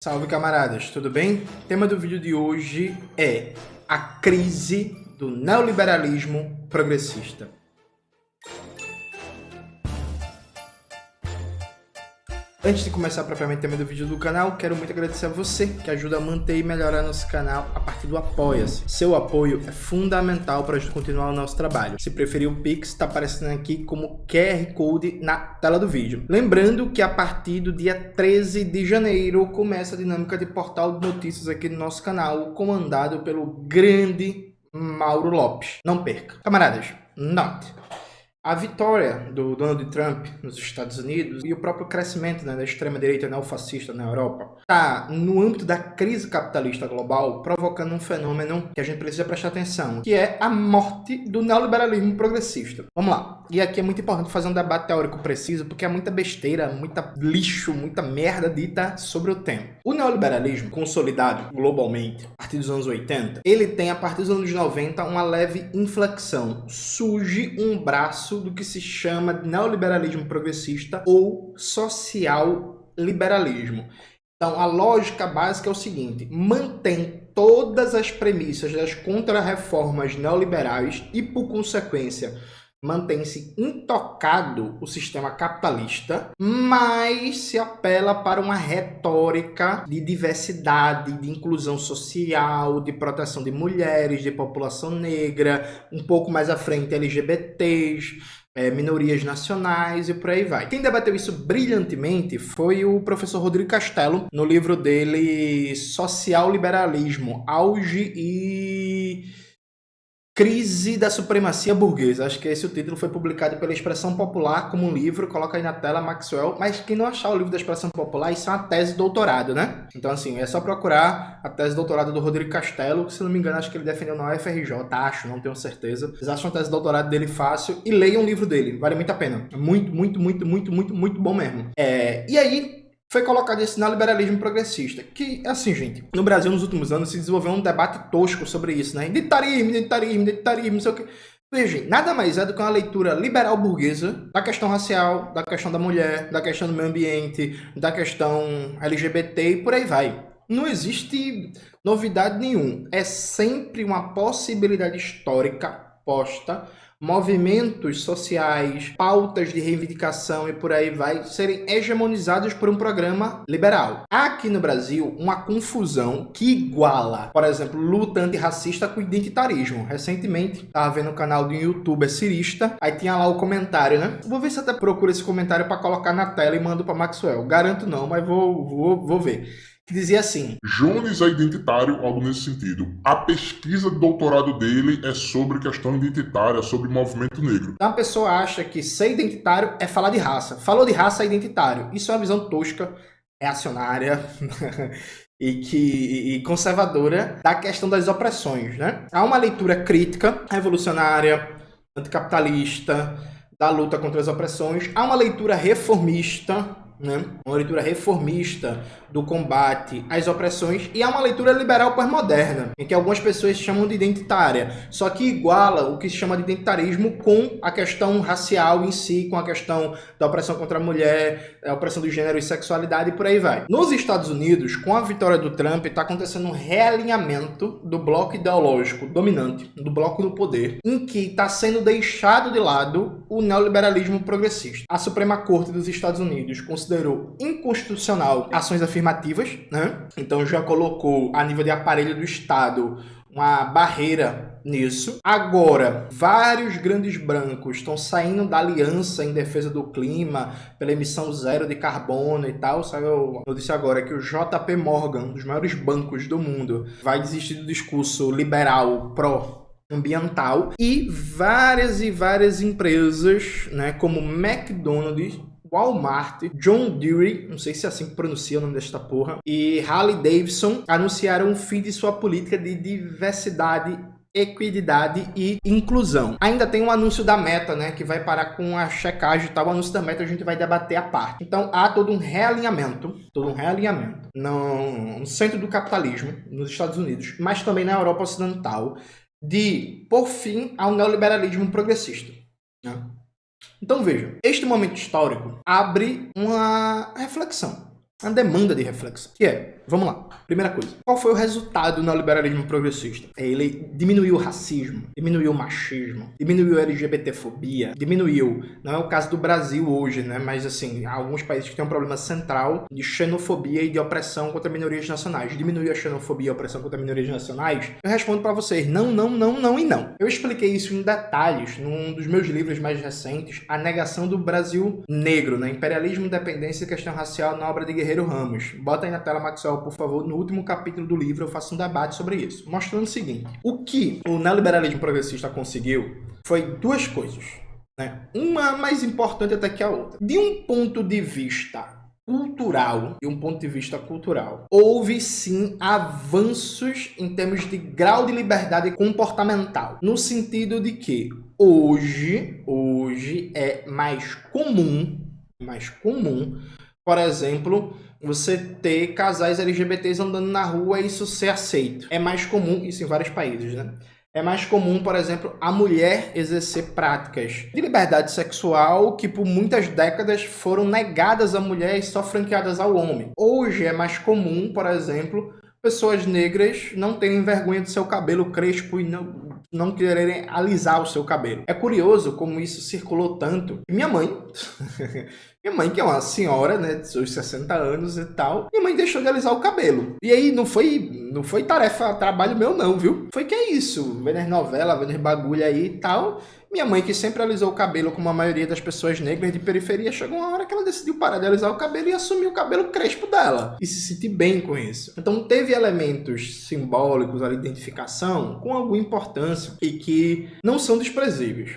Salve, camaradas, tudo bem? O tema do vídeo de hoje é a crise do neoliberalismo progressista. Antes de começar propriamente o tema do vídeo do canal, quero muito agradecer a você que ajuda a manter e melhorar nosso canal a partir do Apoia-se. Seu apoio é fundamental para a gente continuar o nosso trabalho. Se preferir o Pix, está aparecendo aqui como QR Code na tela do vídeo. Lembrando que a partir do dia 13 de janeiro começa a dinâmica de portal de notícias aqui no nosso canal, comandado pelo grande Mauro Lopes. Não perca. Camaradas, note. A vitória do Donald Trump nos Estados Unidos e o próprio crescimento da extrema-direita neofascista na Europa está, no âmbito da crise capitalista global, provocando um fenômeno que a gente precisa prestar atenção, que é a morte do neoliberalismo progressista. Vamos lá. E aqui é muito importante fazer um debate teórico preciso, porque há muita besteira, muita lixo, muita merda dita sobre o tema. O neoliberalismo, consolidado globalmente a partir dos anos 80, ele tem, a partir dos anos 90, uma leve inflexão. Surge um braço do que se chama de neoliberalismo progressista ou social liberalismo. Então, a lógica básica é o seguinte: mantém todas as premissas das contra-reformas neoliberais e, por consequência, mantém-se intocado o sistema capitalista, mas se apela para uma retórica de diversidade, de inclusão social, de proteção de mulheres, de população negra, um pouco mais à frente LGBTs, minorias nacionais e por aí vai. Quem debateu isso brilhantemente foi o professor Rodrigo Castelo, no livro dele Social Liberalismo, Auge e Crise da Supremacia Burguesa. Acho que esse o título, foi publicado pela Expressão Popular como um livro, coloca aí na tela, Maxwell. Mas quem não achar o livro da Expressão Popular, isso é uma tese de doutorado, né? Então, assim, é só procurar a tese de doutorado do Rodrigo Castelo, que, se não me engano, acho que ele defendeu na UFRJ, acho, não tenho certeza. Vocês acham a tese de doutorado dele fácil e leiam o livro dele, vale muito a pena. É muito bom mesmo. E aí, foi colocado esse neoliberalismo progressista, que, assim, gente, no Brasil, nos últimos anos, se desenvolveu um debate tosco sobre isso, né? Identitarismo, não sei o quê. Veja, nada mais é do que uma leitura liberal burguesa da questão racial, da questão da mulher, da questão do meio ambiente, da questão LGBT e por aí vai. Não existe novidade nenhuma. É sempre uma possibilidade histórica posta, movimentos sociais, pautas de reivindicação e por aí vai, serem hegemonizados por um programa liberal. Há aqui no Brasil uma confusão que iguala, por exemplo, luta antirracista com identitarismo. Recentemente, estava vendo o canal de um youtuber cirista, aí tinha lá o comentário, né? Vou ver se até procuro esse comentário para colocar na tela e mando para Maxwell. Garanto não, mas vou ver. Que dizia assim: Jones é identitário, algo nesse sentido. A pesquisa de doutorado dele é sobre questão identitária, sobre movimento negro. Então a pessoa acha que ser identitário é falar de raça. Falou de raça é identitário. Isso é uma visão tosca, reacionária e conservadora da questão das opressões, né? Há uma leitura crítica, revolucionária, anticapitalista, da luta contra as opressões. Há uma leitura reformista, né? Uma leitura reformista do combate às opressões, e há uma leitura liberal pós-moderna, em que algumas pessoas chamam de identitária, só que iguala o que se chama de identitarismo com a questão racial em si, com a questão da opressão contra a mulher, a opressão do gênero e sexualidade e por aí vai. Nos Estados Unidos, com a vitória do Trump, está acontecendo um realinhamento do bloco ideológico dominante, do bloco do poder, em que está sendo deixado de lado o neoliberalismo progressista. A Suprema Corte dos Estados Unidos considerou inconstitucional ações afirmativas, né? Então já colocou a nível de aparelho do Estado uma barreira nisso. Agora, vários grandes brancos estão saindo da aliança em defesa do clima, pela emissão zero de carbono e tal. Saiu, eu disse agora que o JP Morgan, um dos maiores bancos do mundo, vai desistir do discurso liberal pró-ambiental, e várias empresas, né, como McDonald's, Walmart, John Deere, não sei se é assim que pronuncia o nome desta porra, e Harley Davidson anunciaram o fim de sua política de diversidade, equidade e inclusão. Ainda tem um anúncio da Meta, né, que vai parar com a checagem e tal. O anúncio da Meta a gente vai debater à parte. Então há todo um realinhamento no centro do capitalismo nos Estados Unidos, mas também na Europa Ocidental, de pôr fim ao neoliberalismo progressista, né? Então veja, este momento histórico abre uma reflexão, uma demanda de reflexão, que é: Vamos lá. Primeira coisa. Qual foi o resultado do neoliberalismo progressista? Ele diminuiu o racismo, diminuiu o machismo, diminuiu a LGBTfobia, diminuiu, não é o caso do Brasil hoje, né? Mas assim, há alguns países que têm um problema central de xenofobia e de opressão contra minorias nacionais. Diminuiu a xenofobia e a opressão contra minorias nacionais? Eu respondo pra vocês, não, não, não, não e não. Eu expliquei isso em detalhes num dos meus livros mais recentes, A Negação do Brasil Negro, né? Imperialismo, Independência e Questão Racial, na obra de Guerreiro Ramos. Bota aí na tela, Maxwell, por favor. No último capítulo do livro eu faço um debate sobre isso, mostrando o seguinte: o que o neoliberalismo progressista conseguiu foi duas coisas, né? Uma mais importante até que a outra. De um ponto de vista cultural, houve sim avanços em termos de grau de liberdade comportamental, no sentido de que hoje é mais comum, por exemplo, você ter casais LGBTs andando na rua e isso ser aceito. É mais comum, isso em vários países, né? É mais comum, por exemplo, a mulher exercer práticas de liberdade sexual que por muitas décadas foram negadas à mulher e só franqueadas ao homem. Hoje é mais comum, por exemplo, pessoas negras não terem vergonha do seu cabelo crespo e não quererem alisar o seu cabelo. É curioso como isso circulou tanto. Minha mãe, que é uma senhora, né, de seus 60 anos e tal, minha mãe deixou de alisar o cabelo. E aí não foi trabalho meu não, viu? Foi que é isso, vendo as novelas, vendo os bagulho aí e tal. Minha mãe, que sempre alisou o cabelo como a maioria das pessoas negras de periferia, chegou uma hora que ela decidiu parar de alisar o cabelo e assumir o cabelo crespo dela. E se sentir bem com isso. Então teve elementos simbólicos ali de identificação com alguma importância e que não são desprezíveis,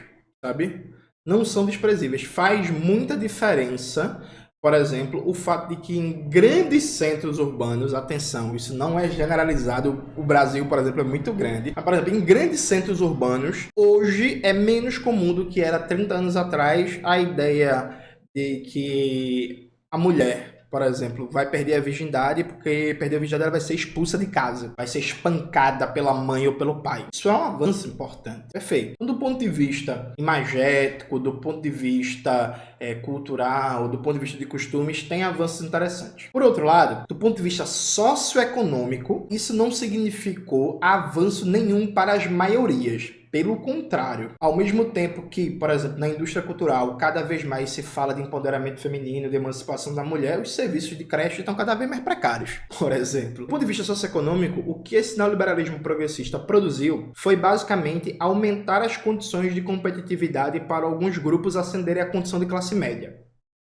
sabe? Não são desprezíveis. Faz muita diferença, por exemplo, o fato de que em grandes centros urbanos, atenção, isso não é generalizado, o Brasil, por exemplo, é muito grande, mas, por exemplo, em grandes centros urbanos, hoje é menos comum do que era 30 anos atrás a ideia de que a mulher, por exemplo, vai perder a virgindade porque perder a virgindade ela vai ser expulsa de casa, vai ser espancada pela mãe ou pelo pai. Isso é um avanço importante. Perfeito. Então, do ponto de vista imagético, do ponto de vista cultural, do ponto de vista de costumes, tem avanços interessantes. Por outro lado, do ponto de vista socioeconômico, isso não significou avanço nenhum para as maiorias. Pelo contrário, ao mesmo tempo que, por exemplo, na indústria cultural, cada vez mais se fala de empoderamento feminino, de emancipação da mulher, os serviços de creche estão cada vez mais precários, por exemplo. Do ponto de vista socioeconômico, o que esse neoliberalismo progressista produziu foi basicamente aumentar as condições de competitividade para alguns grupos ascenderem à condição de classe média.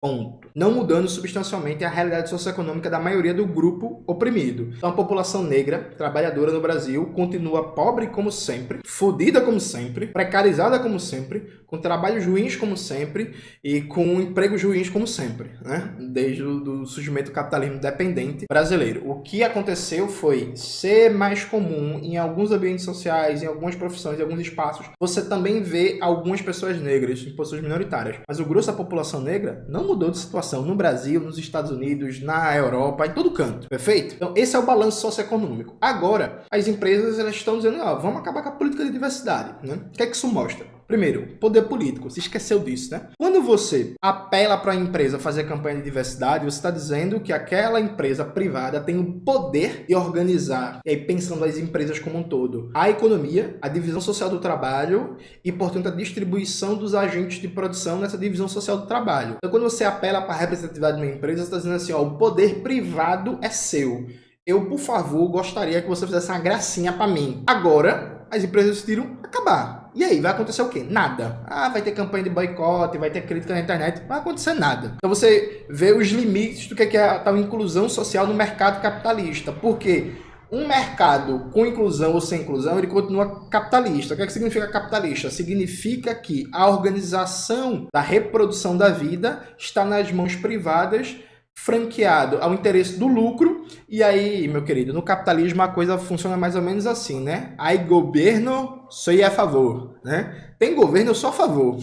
Ponto. Não mudando substancialmente a realidade socioeconômica da maioria do grupo oprimido. Então a população negra, trabalhadora no Brasil, continua pobre como sempre, fodida como sempre, precarizada como sempre, com trabalhos ruins como sempre e com empregos ruins como sempre, né? Desde o surgimento do capitalismo dependente brasileiro. O que aconteceu foi ser mais comum em alguns ambientes sociais, em algumas profissões, em alguns espaços, você também vê algumas pessoas negras em posições minoritárias. Mas o grosso da população negra não mudou de situação no Brasil, nos Estados Unidos, na Europa, em todo canto, perfeito? Então esse é o balanço socioeconômico. Agora, as empresas elas estão dizendo, vamos acabar com a política de diversidade, né? O que é que isso mostra? Primeiro, poder político. Você esqueceu disso, né? Quando você apela para a empresa fazer campanha de diversidade, você está dizendo que aquela empresa privada tem o poder de organizar, e aí pensando as empresas como um todo, a economia, a divisão social do trabalho e, portanto, a distribuição dos agentes de produção nessa divisão social do trabalho. Então, quando você apela para a representatividade de uma empresa, você está dizendo assim, o poder privado é seu. Eu, por favor, gostaria que você fizesse uma gracinha para mim. Agora, as empresas decidiram acabar. E aí, vai acontecer o quê? Nada. Vai ter campanha de boicote, vai ter crítica na internet, não vai acontecer nada. Então você vê os limites do que é a tal inclusão social no mercado capitalista. Porque um mercado com inclusão ou sem inclusão, ele continua capitalista. O que significa capitalista? Significa que a organização da reprodução da vida está nas mãos privadas, franqueado ao interesse do lucro. E aí, meu querido, no capitalismo a coisa funciona mais ou menos assim, né? Aí governo, sou a favor, né? Tem governo, eu sou a favor.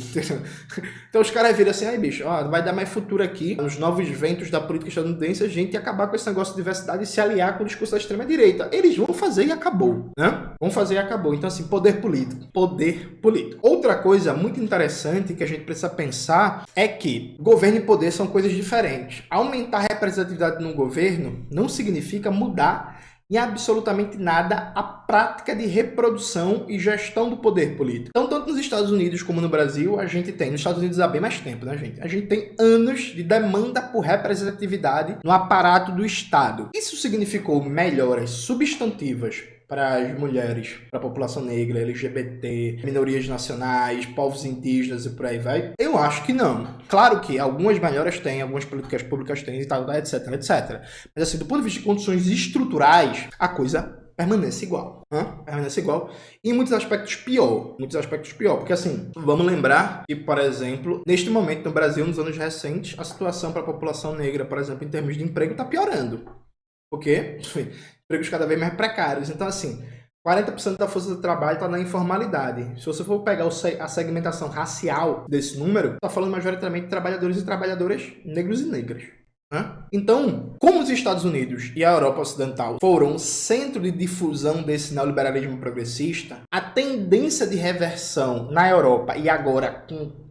Então os caras viram assim, aí bicho, vai dar mais futuro aqui, nos novos ventos da política estadunidense, a gente acabar com esse negócio de diversidade e se aliar com o discurso da extrema-direita. Eles vão fazer e acabou, né? Vão fazer e acabou. Então assim, poder político. Poder político. Outra coisa muito interessante que a gente precisa pensar é que governo e poder são coisas diferentes. Aumentar a representatividade no governo não significa significa mudar em absolutamente nada a prática de reprodução e gestão do poder político. Então, tanto nos Estados Unidos como no Brasil, a gente tem, nos Estados Unidos há bem mais tempo, né, gente? A gente tem anos de demanda por representatividade no aparato do Estado. Isso significou melhoras substantivas para as mulheres, para a população negra, LGBT, minorias nacionais, povos indígenas e por aí vai? Eu acho que não. Claro que algumas melhoras têm, algumas políticas públicas têm e tal, etc, etc. Mas assim, do ponto de vista de condições estruturais, a coisa permanece igual. Permanece igual. E em muitos aspectos pior. Muitos aspectos pior. Porque assim, vamos lembrar que, por exemplo, neste momento no Brasil, nos anos recentes, a situação para a população negra, por exemplo, em termos de emprego, está piorando. Porque, enfim, empregos cada vez mais precários. Então, assim, 40% da força de trabalho está na informalidade. Se você for pegar a segmentação racial desse número, está falando majoritariamente de trabalhadores e trabalhadoras negros e negras. Então, como os Estados Unidos e a Europa Ocidental foram centro de difusão desse neoliberalismo progressista, a tendência de reversão na Europa e agora com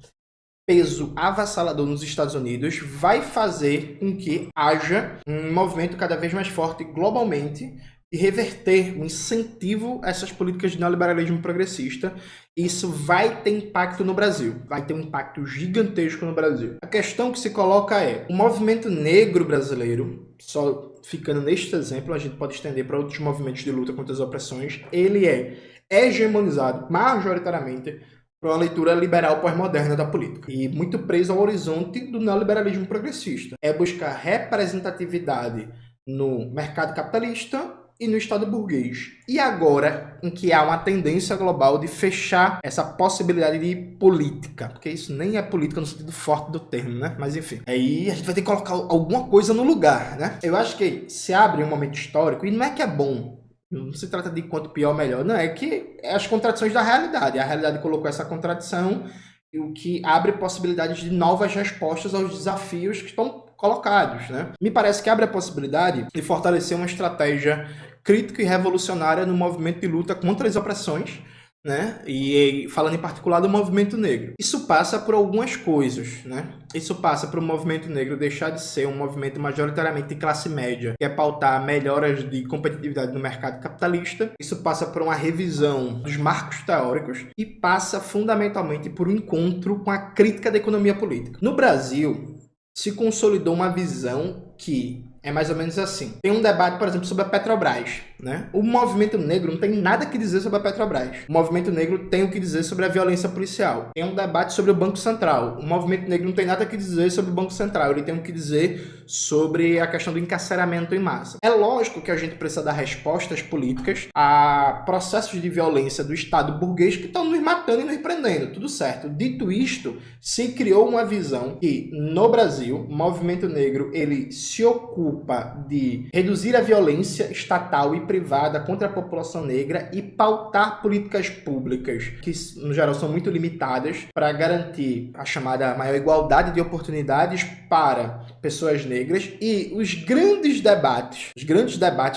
peso avassalador nos Estados Unidos vai fazer com que haja um movimento cada vez mais forte globalmente de reverter um incentivo a essas políticas de neoliberalismo progressista. Isso vai ter impacto no Brasil, vai ter um impacto gigantesco no Brasil. A questão que se coloca é, o movimento negro brasileiro, só ficando neste exemplo, a gente pode estender para outros movimentos de luta contra as opressões, ele é hegemonizado majoritariamente para uma leitura liberal pós-moderna da política e muito preso ao horizonte do neoliberalismo progressista. É buscar representatividade no mercado capitalista e no Estado burguês. E agora, em que há uma tendência global de fechar essa possibilidade de política, porque isso nem é política no sentido forte do termo, né? Mas enfim, aí a gente vai ter que colocar alguma coisa no lugar, né? Eu acho que se abre um momento histórico, e não é que é bom, não se trata de quanto pior ou melhor, não, é que é as contradições da realidade. A realidade colocou essa contradição, o que abre possibilidades de novas respostas aos desafios que estão colocados, né? Me parece que abre a possibilidade de fortalecer uma estratégia crítica e revolucionária no movimento de luta contra as opressões, né? E falando em particular do movimento negro. Isso passa por algumas coisas, né? Isso passa para o movimento negro deixar de ser um movimento majoritariamente de classe média, que é pautar melhoras de competitividade no mercado capitalista. Isso passa por uma revisão dos marcos teóricos e passa fundamentalmente por um encontro com a crítica da economia política. No Brasil, se consolidou uma visão que é mais ou menos assim. Tem um debate, por exemplo, sobre a Petrobras, né? O movimento negro não tem nada que dizer sobre a Petrobras. O movimento negro tem o que dizer sobre a violência policial. Tem um debate sobre o Banco Central. O movimento negro não tem nada que dizer sobre o Banco Central. Ele tem o que dizer sobre a questão do encarceramento em massa. É lógico que a gente precisa dar respostas políticas a processos de violência do Estado burguês que estão nos matando e nos prendendo. Tudo certo. Dito isto, se criou uma visão que, no Brasil, o movimento negro ele se ocupa de reduzir a violência estatal e privada contra a população negra e pautar políticas públicas que, no geral, são muito limitadas para garantir a chamada maior igualdade de oportunidades para pessoas negras. E os grandes debates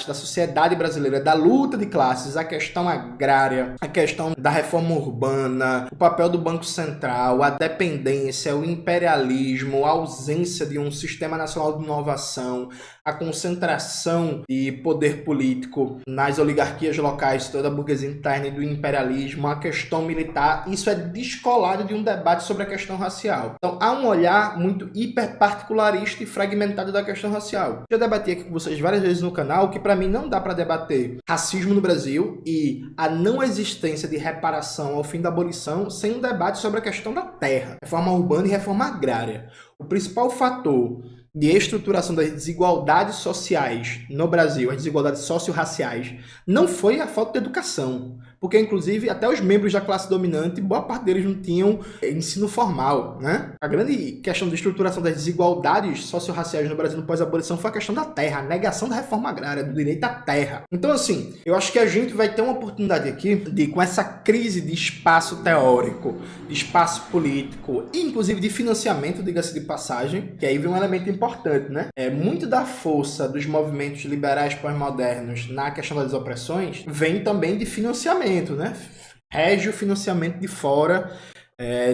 da sociedade brasileira, da luta de classes, a questão agrária, a questão da reforma urbana, o papel do Banco Central, a dependência, o imperialismo, a ausência de um sistema nacional de inovação, a concentração de poder político nas oligarquias locais, toda a burguesia interna e do imperialismo, a questão militar, isso é descolado de um debate sobre a questão racial. Então, há um olhar muito hiperparticularista e fragmentado da questão racial. Já debati aqui com vocês várias vezes no canal que, para mim, não dá para debater racismo no Brasil e a não existência de reparação ao fim da abolição sem um debate sobre a questão da terra, reforma urbana e reforma agrária. O principal fator de estruturação das desigualdades sociais no Brasil, as desigualdades socio-raciais, não foi a falta de educação. Porque, inclusive, até os membros da classe dominante, boa parte deles não tinham ensino formal, né? A grande questão de estruturação das desigualdades socio-raciais no Brasil no pós-abolição foi a questão da terra, a negação da reforma agrária, do direito à terra. Então, assim, eu acho que a gente vai ter uma oportunidade aqui de, com essa crise de espaço teórico, de espaço político, e inclusive de financiamento, diga-se de passagem, que aí vem um elemento importante, né? Muito da força dos movimentos liberais pós-modernos na questão das opressões vem também de financiamento, né? Rege o financiamento de fora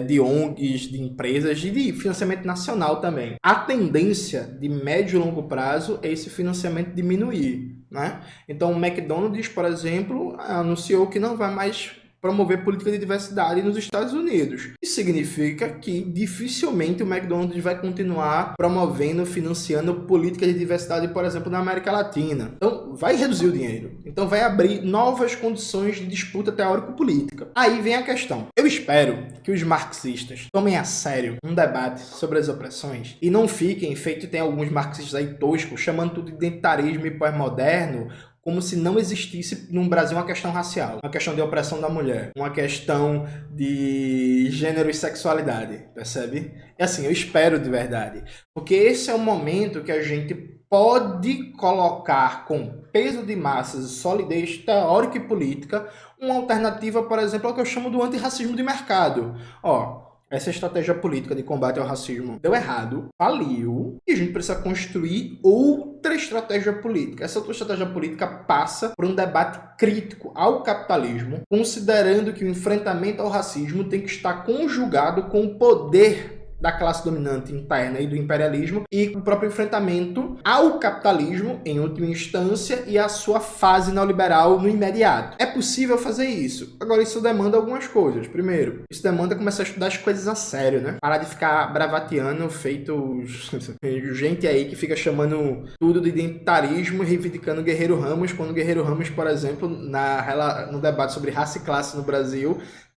de ONGs, de empresas e de financiamento nacional também. A tendência de médio e longo prazo é esse financiamento diminuir, né? Então o McDonald's, por exemplo, anunciou que não vai mais promover política de diversidade nos Estados Unidos. Isso significa que dificilmente o McDonald's vai continuar promovendo, financiando política de diversidade, por exemplo, na América Latina. Então, vai reduzir o dinheiro. Então, vai abrir novas condições de disputa teórico-política. Aí vem a questão. Eu espero que os marxistas tomem a sério um debate sobre as opressões e não fiquem, feito tem alguns marxistas aí toscos, chamando tudo de identitarismo e pós-moderno, como se não existisse no Brasil uma questão racial, uma questão de opressão da mulher, uma questão de gênero e sexualidade, percebe? E assim, eu espero de verdade, porque esse é o momento que a gente pode colocar com peso de massas, solidez teórica e política, uma alternativa, por exemplo, ao que eu chamo do antirracismo de mercado. Essa estratégia política de combate ao racismo deu errado, faliu, e a gente precisa construir outra estratégia política. Essa outra estratégia política passa por um debate crítico ao capitalismo, considerando que o enfrentamento ao racismo tem que estar conjugado com o poder da classe dominante interna e do imperialismo e o próprio enfrentamento ao capitalismo, em última instância, e a sua fase neoliberal no imediato. É possível fazer isso. Agora, isso demanda algumas coisas. Primeiro, isso demanda começar a estudar as coisas a sério, né? Parar de ficar bravateando, feito gente aí que fica chamando tudo de identitarismo e reivindicando Guerreiro Ramos, quando Guerreiro Ramos, por exemplo, no debate sobre raça e classe no Brasil,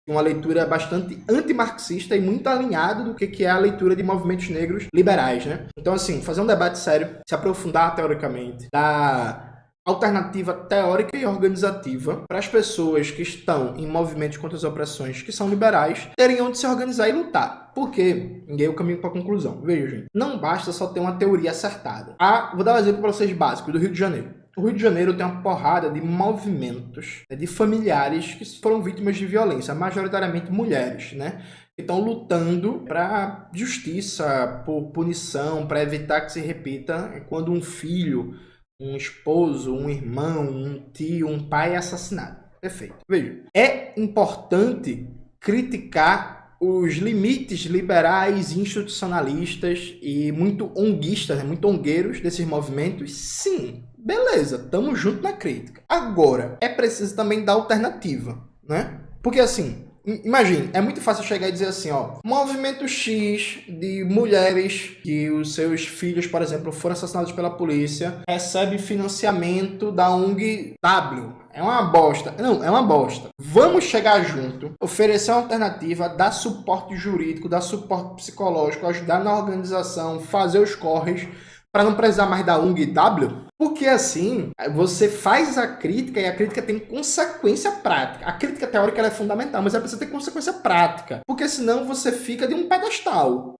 uma leitura bastante antimarxista e muito alinhada do que é a leitura de movimentos negros liberais, né? Então, assim, fazer um debate sério, se aprofundar teoricamente, dar alternativa teórica e organizativa para as pessoas que estão em movimentos contra as opressões que são liberais terem onde se organizar e lutar. Por quê? Ninguém é o caminho para a conclusão. Veja, gente, não basta só ter uma teoria acertada. Vou dar um exemplo para vocês básico do Rio de Janeiro. O Rio de Janeiro tem uma porrada de movimentos, de familiares que foram vítimas de violência, majoritariamente mulheres, né? Que estão lutando para justiça, por punição, para evitar que se repita quando um filho, um esposo, um irmão, um tio, um pai é assassinado. Perfeito. Veja, é importante criticar os limites liberais, institucionalistas e muito onguistas, né? Muito ongueiros desses movimentos? Sim. Beleza, tamo junto na crítica. Agora, é preciso também dar alternativa, né? Porque assim, imagine, é muito fácil chegar e dizer assim, movimento X de mulheres que os seus filhos, por exemplo, foram assassinados pela polícia, recebe financiamento da ONG W. É uma bosta. Não, é uma bosta. Vamos chegar junto, oferecer uma alternativa, dar suporte jurídico, dar suporte psicológico, ajudar na organização, fazer os corres, para não precisar mais da ONG W, porque assim você faz a crítica e a crítica tem consequência prática. A crítica teórica ela é fundamental, mas ela precisa ter consequência prática, porque senão você fica de um pedestal.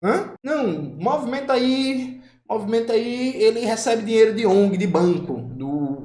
Não, movimento aí, ele recebe dinheiro de ONG, de banco.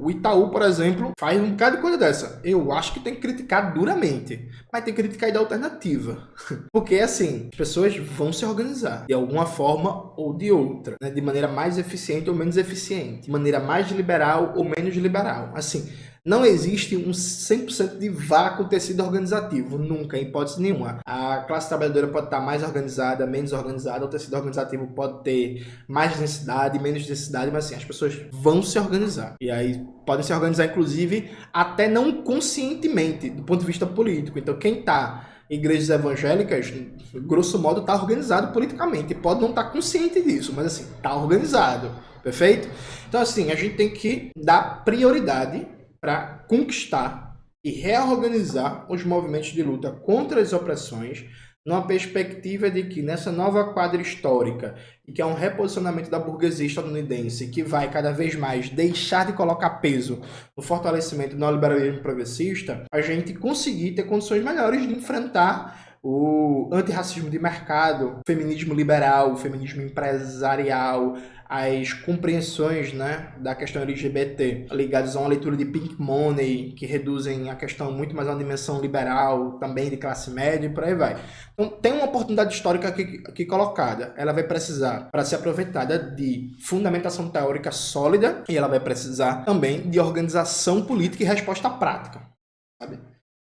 O Itaú, por exemplo, faz um bocado de coisa dessa. Eu acho que tem que criticar duramente, mas tem que criticar e dar alternativa. Porque, assim, as pessoas vão se organizar de alguma forma ou de outra, né? De maneira mais eficiente ou menos eficiente, de maneira mais liberal ou menos liberal. Assim, não existe um 100% de vácuo tecido organizativo, nunca, em hipótese nenhuma. A classe trabalhadora pode estar mais organizada, menos organizada, o tecido organizativo pode ter mais densidade, menos densidade, mas assim, as pessoas vão se organizar. E aí podem se organizar, inclusive, até não conscientemente, do ponto de vista político. Então, quem está em igrejas evangélicas, grosso modo, está organizado politicamente. Pode não estar consciente disso, mas assim, está organizado. Perfeito? Então, assim, a gente tem que dar prioridade para conquistar e reorganizar os movimentos de luta contra as opressões, numa perspectiva de que nessa nova quadra histórica, e que é um reposicionamento da burguesia estadunidense, que vai cada vez mais deixar de colocar peso no fortalecimento do neoliberalismo progressista, a gente conseguir ter condições melhores de enfrentar o antirracismo de mercado, o feminismo liberal, o feminismo empresarial, as compreensões, né, da questão LGBT ligadas a uma leitura de Pink Money, que reduzem a questão muito mais a uma dimensão liberal, também de classe média e por aí vai. Então tem uma oportunidade histórica aqui colocada. Ela vai precisar, para ser aproveitada, de fundamentação teórica sólida, e ela vai precisar também de organização política e resposta prática, sabe?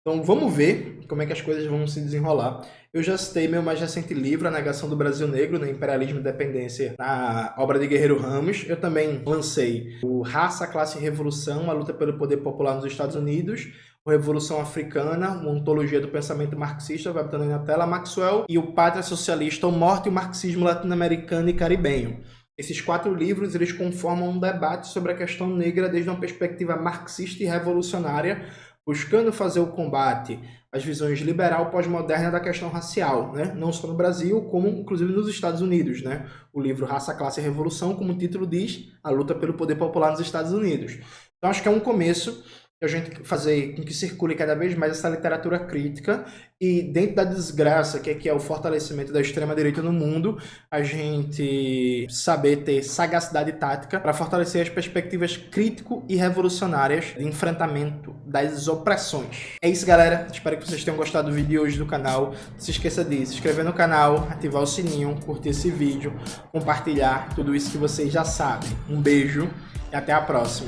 Então vamos ver como é que as coisas vão se desenrolar. Eu já citei meu mais recente livro, A Negação do Brasil Negro, no Imperialismo e Dependência, na obra de Guerreiro Ramos. Eu também lancei o Raça, Classe e Revolução, a luta pelo poder popular nos Estados Unidos, o Revolução Africana, uma ontologia do pensamento marxista, vai botando aí na tela, Maxwell, e o Pátria Socialista, o Morte e o Marxismo Latino-Americano e Caribenho. Esses 4 livros eles conformam um debate sobre a questão negra desde uma perspectiva marxista e revolucionária, buscando fazer o combate às visões liberal pós-moderna da questão racial, né? Não só no Brasil, como inclusive nos Estados Unidos, né? O livro Raça, Classe e Revolução, como o título diz, a luta pelo poder popular nos Estados Unidos. Então acho que é um começo de a gente fazer com que circule cada vez mais essa literatura crítica e dentro da desgraça que é o fortalecimento da extrema-direita no mundo, a gente saber ter sagacidade tática para fortalecer as perspectivas crítico e revolucionárias de enfrentamento das opressões. É isso, galera. Espero que vocês tenham gostado do vídeo de hoje do canal. Não se esqueça de se inscrever no canal, ativar o sininho, curtir esse vídeo, compartilhar tudo isso que vocês já sabem. Um beijo e até a próxima.